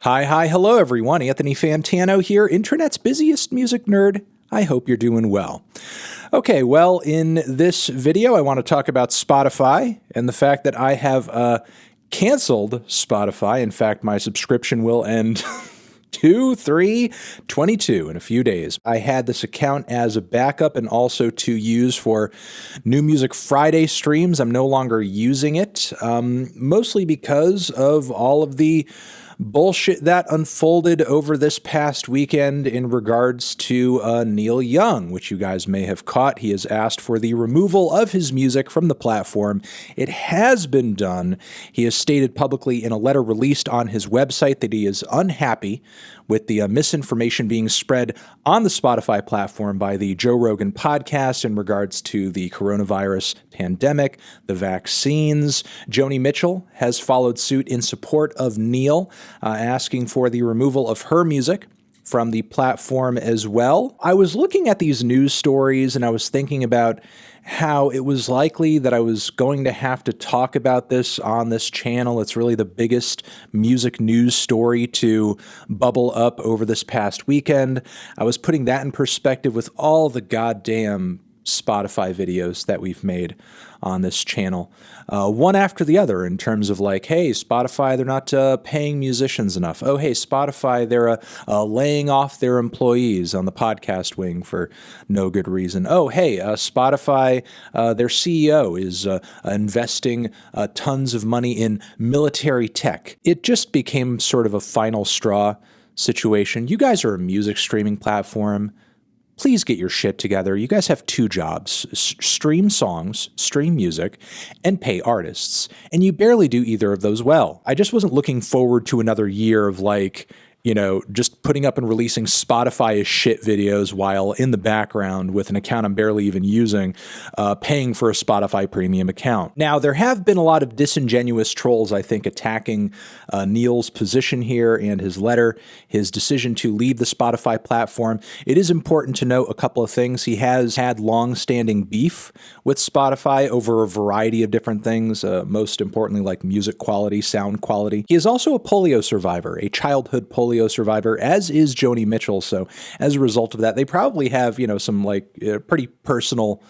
Hello everyone. Anthony Fantano here, internet's busiest music nerd. I hope you're doing well. Okay, well, in this video, I want to talk about Spotify and the fact that I have canceled Spotify. In fact, my subscription will end 2/3/22 in a few days. I had this account as a backup and also to use for New Music Friday streams. I'm no longer using it, mostly because of all of the bullshit that unfolded over this past weekend in regards to Neil Young, which you guys may have caught. He has asked for the removal of his music from the platform. It has been done. He has stated publicly in a letter released on his website that he is unhappy with the misinformation being spread on the Spotify platform by the Joe Rogan podcast in regards to the coronavirus pandemic, the vaccines. Joni Mitchell has followed suit in support of Neil, asking for the removal of her music from the platform as well. I was looking at these news stories and I was thinking about how it was likely that I was going to have to talk about this on this channel. It's really the biggest music news story to bubble up over this past weekend. I was putting that in perspective with all the goddamn Spotify videos that we've made on this channel, one after the other, in terms of like, hey, Spotify, they're not paying musicians enough. Oh, hey, Spotify, they're laying off their employees on the podcast wing for no good reason. Oh, hey, Spotify, their CEO is investing tons of money in military tech. It just became sort of a final straw situation. You guys are a music streaming platform. Please get your shit together. You guys have two jobs: stream songs, stream music, and pay artists. And you barely do either of those well. I just wasn't looking forward to another year of like, you know, just putting up and releasing Spotify as shit videos while in the background with an account I'm barely even using, paying for a Spotify premium account. Now, there have been a lot of disingenuous trolls, I think, attacking Neil's position here and his letter, his decision to leave the Spotify platform. It is important to note a couple of things. He has had long-standing beef with Spotify over a variety of different things, most importantly like music quality, sound quality. He is also a polio survivor, a childhood polio survivor, as is Joni Mitchell. So as a result of that, they probably have, you know, some like pretty personal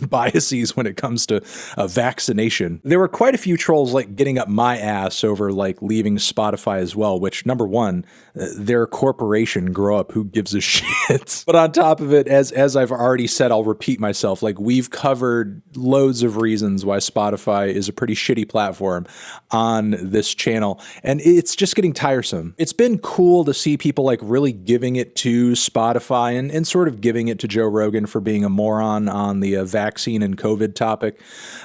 biases when it comes to vaccination. There were quite a few trolls like getting up my ass over like leaving Spotify as well, which, number one, their corporation, grow up, who gives a shit? But on top of it, as I've already said, I'll repeat myself, like we've covered loads of reasons why Spotify is a pretty shitty platform on this channel, and it's just getting tiresome. It's been cool to see people like really giving it to Spotify and sort of giving it to Joe Rogan for being a moron on the vaccine and COVID topic,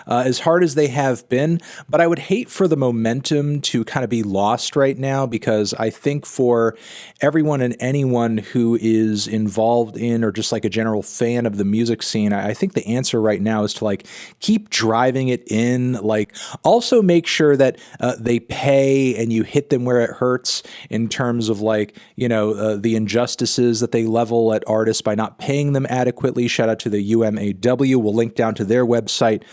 as hard as they have been. But I would hate for the momentum to kind of be lost right now, because I think for everyone and anyone who is involved in or just like a general fan of the music scene, I think the answer right now is to like keep driving it in, like also make sure that they pay and you hit them where it hurts in terms of like, you know, the injustices that they level at artists by not paying them adequately. Shout out to the UMAW. We'll link down to their website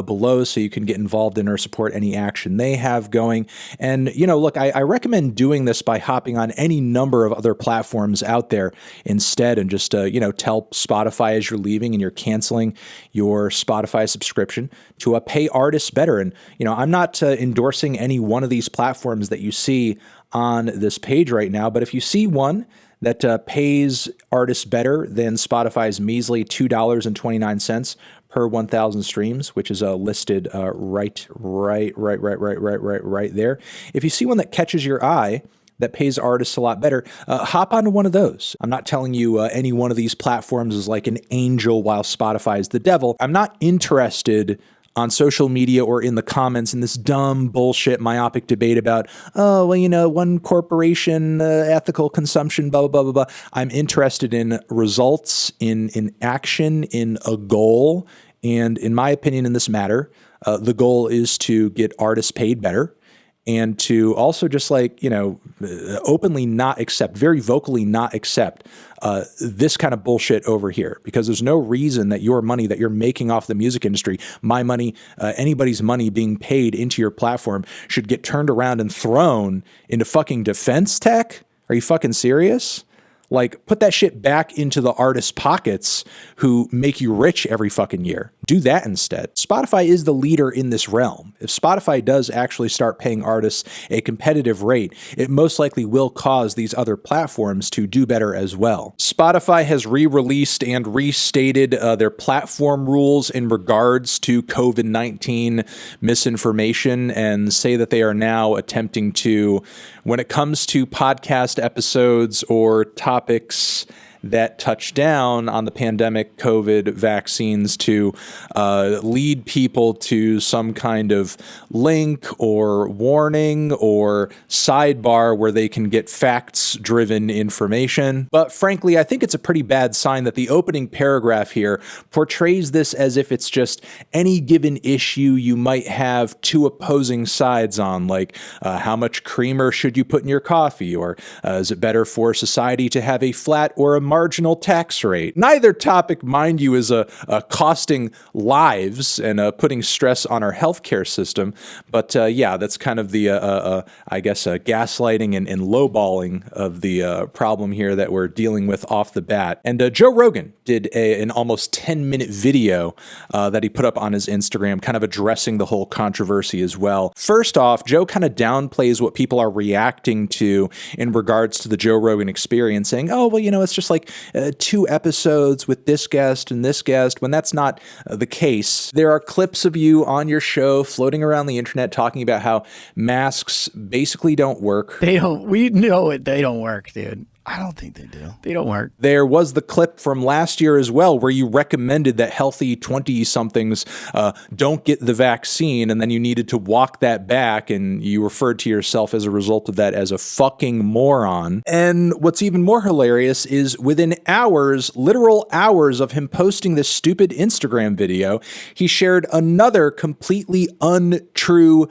below so you can get involved in or support any action they have going. And, you know, look, I recommend doing this by hopping on any number of other platforms out there instead, and just, you know, tell Spotify as you're leaving and you're canceling your Spotify subscription to pay artists better. And, you know, I'm not endorsing any one of these platforms that you see on this page right now, but if you see one that pays artists better than Spotify's measly $2.29 per 1,000 streams, which is listed right there. If you see one that catches your eye, that pays artists a lot better, hop onto one of those. I'm not telling you any one of these platforms is like an angel while Spotify is the devil. I'm not interested on social media or in the comments in this dumb bullshit myopic debate about, oh, well, you know, one corporation, ethical consumption, blah, blah, blah, blah, blah. I'm interested in results, in action, in a goal. And in my opinion in this matter, the goal is to get artists paid better and to also just like, you know, openly not accept, very vocally not accept this kind of bullshit over here, because there's no reason that your money that you're making off the music industry, my money, anybody's money being paid into your platform, should get turned around and thrown into fucking defense tech. Are you fucking serious? Like, put that shit back into the artists' pockets who make you rich every fucking year. Do that instead. Spotify is the leader in this realm. If Spotify does actually start paying artists a competitive rate, it most likely will cause these other platforms to do better as well. Spotify has re-released and restated their platform rules in regards to COVID-19 misinformation, and say that they are now attempting to, when it comes to podcast episodes or topics that touch down on the pandemic COVID vaccines, to lead people to some kind of link or warning or sidebar where they can get facts-driven information. But frankly, I think it's a pretty bad sign that the opening paragraph here portrays this as if it's just any given issue you might have two opposing sides on, like how much creamer should you put in your coffee, or is it better for society to have a flat or a marginal tax rate? Neither topic, mind you, is costing lives and putting stress on our healthcare system. But yeah, that's kind of the, I guess, gaslighting and lowballing of the problem here that we're dealing with off the bat. And Joe Rogan did an almost 10-minute video that he put up on his Instagram, kind of addressing the whole controversy as well. First off, Joe kind of downplays what people are reacting to in regards to the Joe Rogan experience, saying, oh, well, you know, it's just like 2 episodes with this guest and this guest, when that's not the case. There are clips of you on your show floating around the internet talking about how masks basically don't work. We know it. They don't work, dude. I don't think they do. They don't work. There was the clip from last year as well where you recommended that healthy 20-somethings don't get the vaccine, and then you needed to walk that back, and you referred to yourself as a result of that as a fucking moron. And what's even more hilarious is within hours, literal hours of him posting this stupid Instagram video, he shared another completely untrue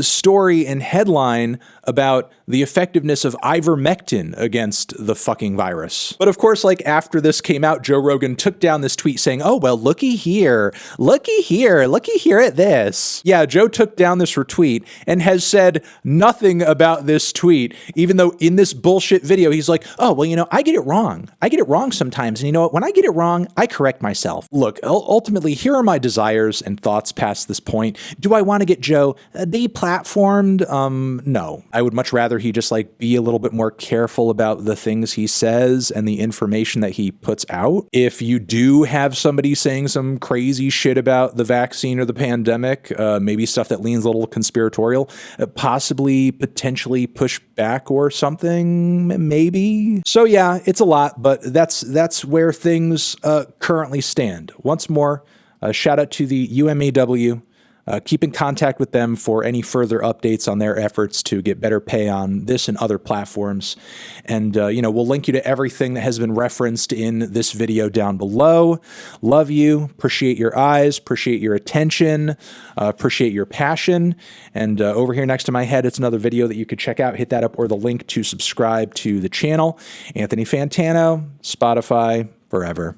story and headline about the effectiveness of ivermectin against the fucking virus. But of course, like, after this came out, Joe Rogan took down this tweet saying, oh, well, looky here at this. Yeah, Joe took down this retweet and has said nothing about this tweet, even though in this bullshit video, he's like, oh, well, you know, I get it wrong. I get it wrong sometimes. And you know what? When I get it wrong, I correct myself. Look, ultimately, here are my desires and thoughts past this point. Do I want to get Joe deplatformed? No. I would much rather he just like be a little bit more careful about the things he says and the information that he puts out. If you do have somebody saying some crazy shit about the vaccine or the pandemic, maybe stuff that leans a little conspiratorial, possibly potentially push back or something, maybe. So yeah, it's a lot, but that's where things currently stand. Once more, shout out to the UMAW. Keep in contact with them for any further updates on their efforts to get better pay on this and other platforms. And, you know, we'll link you to everything that has been referenced in this video down below. Love you. Appreciate your eyes. Appreciate your attention. Appreciate your passion. And over here next to my head, it's another video that you could check out. Hit that up, or the link to subscribe to the channel. Anthony Fantano, Spotify, forever.